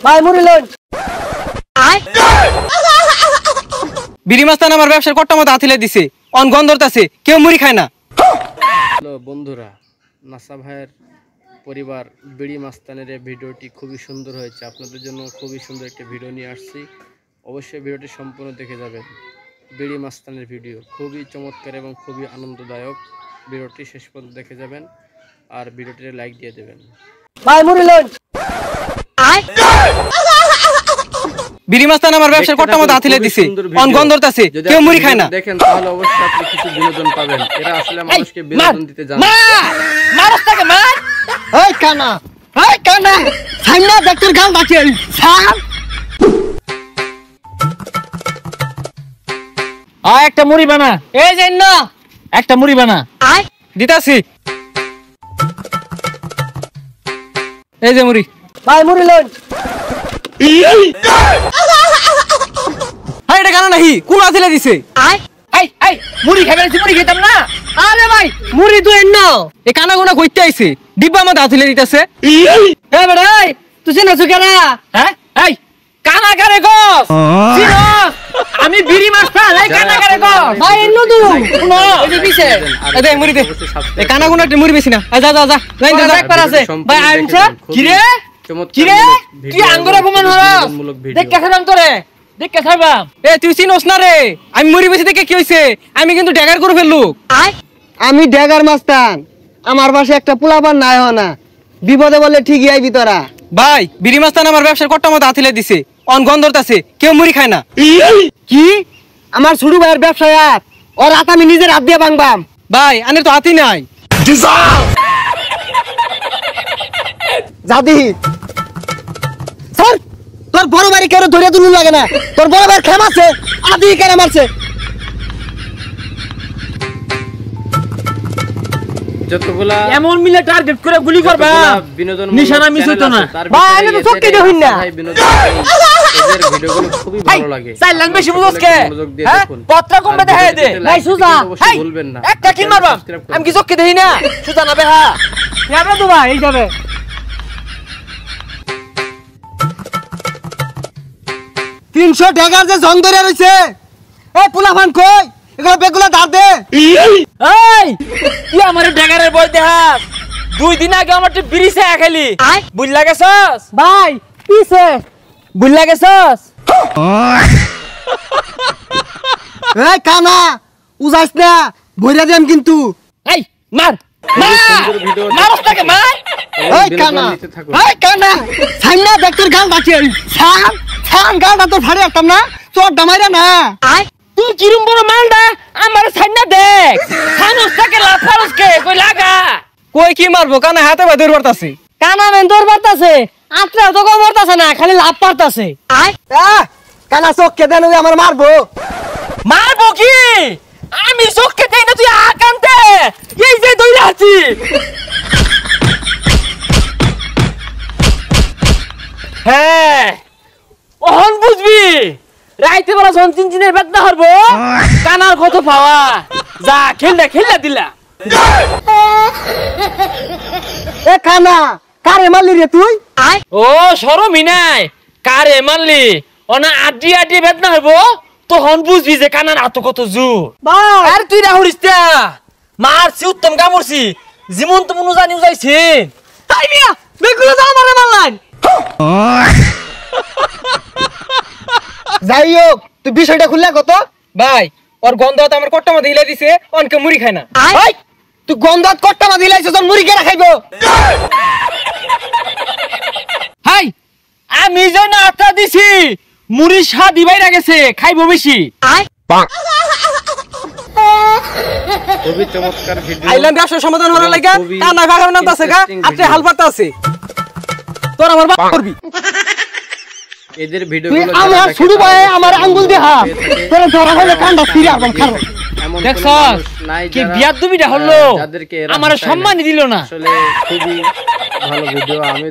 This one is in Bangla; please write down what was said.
ভাই মুড়ি লন। বিড়ি মাস্তান আমার ব্যবসার কট্টা মতো হাতিলে দিছে, অন গন্ধরতাছে, কেউ মুড়ি খায় না। হ্যালো বন্ধুরা, নাসা ভাইয়ের পরিবার বিড়ি মাস্তানের এই ভিডিওটি খুবই সুন্দর হয়েছে। আপনাদের জন্য খুবই সুন্দর একটা ভিডিও নিয়ে আসছি, অবশ্যই ভিডিওটি সম্পূর্ণ দেখে যাবেন। বিড়ি মাস্তানের ভিডিও খুবই চমৎকার এবং খুবই আনন্দদায়ক। ভিডিওটি শেষ পর্যন্ত দেখে যাবেন আর ভিডিওটিতে লাইক দিয়ে দেবেন। ভাই মুড়ি লন। বিড়ি মাস্তান আমার ব্যবসার কট্টা মতো হাতিলে দিছে, অন গন্ধরতাছে, কেউ মুড়ি খায় না। দেখেন তাহলে অবশ্যই আপনি কিছু বিনোদন পাবেন। এরা আসলে মানুষকে বিনোদন দিতে জানে। মারস তাকে মার। এই কানা, এই কানা, সাইনা ডাক্তার গাল ডাকে স্যার। একটা মুড়ি বানা। এই যে না একটা মুড়ি বানা। দিতাছি। এই যে মুড়ি। ভাই মুড়ি লন। হ্যাঁ এটা গানা নাহি, কোন হাতিলে দিছে? এই মুড়ি খাবেন, মুড়ি খেতাম না। আরে ভাই মুড়ি তো এন্ন। এ কানা গোনা কইতে আইছে, ডিব্বা মতো হাতিলে দিতেছে। এ বেটা এই তুই চিনছ কেনা? হ্যাঁ এই কানা কারে গস চিনস? আমি বিড়ি মাস্তান, এই কানা কারে গস। ভাই এন্ন তো শুনো এই যে পিছে এই দে মুড়ি দে। এই কানা গোনা মুড়ি বেশি না। এই যা যা যা লাইন যা একবার আছে। ভাই আইমছে কি রে? কি রে তুই আঙ্গুরে প্রমাণ হরাস? দেখ কেখারাম তোরে, দেখ কেখারাম। এ তুই চিনস না রে? আমি মুড়ি বেশি দেখে কি হইছে? আমি কিন্তু ড্যাগার করে ফেললু। আমি ড্যাগার মাস্তান, আমার পাশে একটা পোলাপান নাই না, বিপদে বলে ঠিকই আইবি তোরা। ভাই বিড়ি মাস্তান আমার ব্যবসার কট্টা মতো হাতিলে দিছে, অন গন্ধরতাছে, কেউ মুড়ি খায় না। কি আমার ছোট ভাইয়ের ব্যবসায় ওর হাত আমি নিজের হাত দিয়ে ভাঙবাম। ভাই আনের তো হাতি নাই। জাদি স্যার তোর বড় ভাই কেন ধরে তুলু লাগে না? তোর বড় ভাই খেম আছে, আদি কেন মারছে? যতগুলা এমন মিলে টার্গেট করে গুলি করবা, বিনোদন নিশানা মিস হইতো না। ভাই আমি তো চোখে দেখুন না। এদের ভিডিওগুলো খুবই ভালো লাগে। সাইলেন্ট বেশি বুঝছকে? হ্যাঁ পত্রা কমবে দেখাই দে। ভাই সুজা অবশ্যই ভুলবেন না। একটা কিল মারবা, আমি কি চোখে দেখি না? সুজা না বেহা যাবে তো ভাই এই যাবে। 300 টাকার যে জং ধরে রইছে, এই পোলাপান কই? এগুলো বেগুলা ধার দে। এই তুই আমারে ড্যাগারের বই দেখাস? 2 দিন আগে আমার তো বিড়ি চা খেলি, বুঝলা গেছস? ভাই পিছে বুঝলা গেছস? এই কানা উজাস না, ভইরা দেম কিন্তু। এই মার মারস তাকে মার। এই কানা, এই কানা সাইনা ডাক্তার গাল ডাকে ছান ছান গালটা তো ফাড়ে আটতাম না, তোর ডামাইরা না। তুই কিরম বড় মালডা আমার সাইনা দেখ, ছানস তাকে লাফারসকে কই লাগা। কই কি মারবো? কানা হাতে ভাই দৌড় পারতাছে। কানা মেন দৌড় পারতাছে, আত্রা তো কম পারতাছে না, খালি লাভ পারতাছে। কানা চোখকে দেন, ওই আমার মারবো। মারবো কি? আমি চোখকে দেই না, তুই আকান্তে এই যে দৌড়ে আছি। হ্যাঁ ওহন বুঝবি, রাইতে বেলা যখন চিনচিনের বেদনা হরবো, কানার কত পাওয়া। যা খেললা দিলা। এ কানা কারে মারলি রে তুই? ও শরমই নাই, কারে মারলি? ওনা আড্ডি আড্ডি বেদনা হইব, তখন বুঝবি যে কানার হাত কত জোর। আর তুই রাহুরিস না, মারছি উত্তম কামড়ছি, যেমন তো মনে জানি যাইছি। তাই মিয়া বেগুলো দাও মারে মারলাম। যাই হোক তুই বিষয়টা খুললা কত? ভাই ওর গন্ধ আমার কট্টা মতো হিলা দিছে, অনকে মুড়ি খায় না। তুই গন্ধাত কট্টা মা দিলাইছিস, মুড়ি কেনা খাইবো? হাই আমি যেন আটা দিছি, মুড়ি স্বাদ দিবাইরা গেছে, খাইবো বেশি। খুবই চমৎকার ভিডিও। আইলাম ব্যবসার সমাধান হওয়ার লাগা, কানা ভাগার নাম আছে গা, আপনি হাল পাতা আছে। তোর আমার বাপ করবি। এদের ভিডিওগুলো আমার শুরু ভাই আমার আঙ্গুল দেখা, তোর ধরা হলে কান্ডা ফিরে আবার খাবো। দেখছস কি বিয়াদবিটা হলো, আমার সম্মানই দিল না। আসলে খুবই ভালো ভিডিও আমি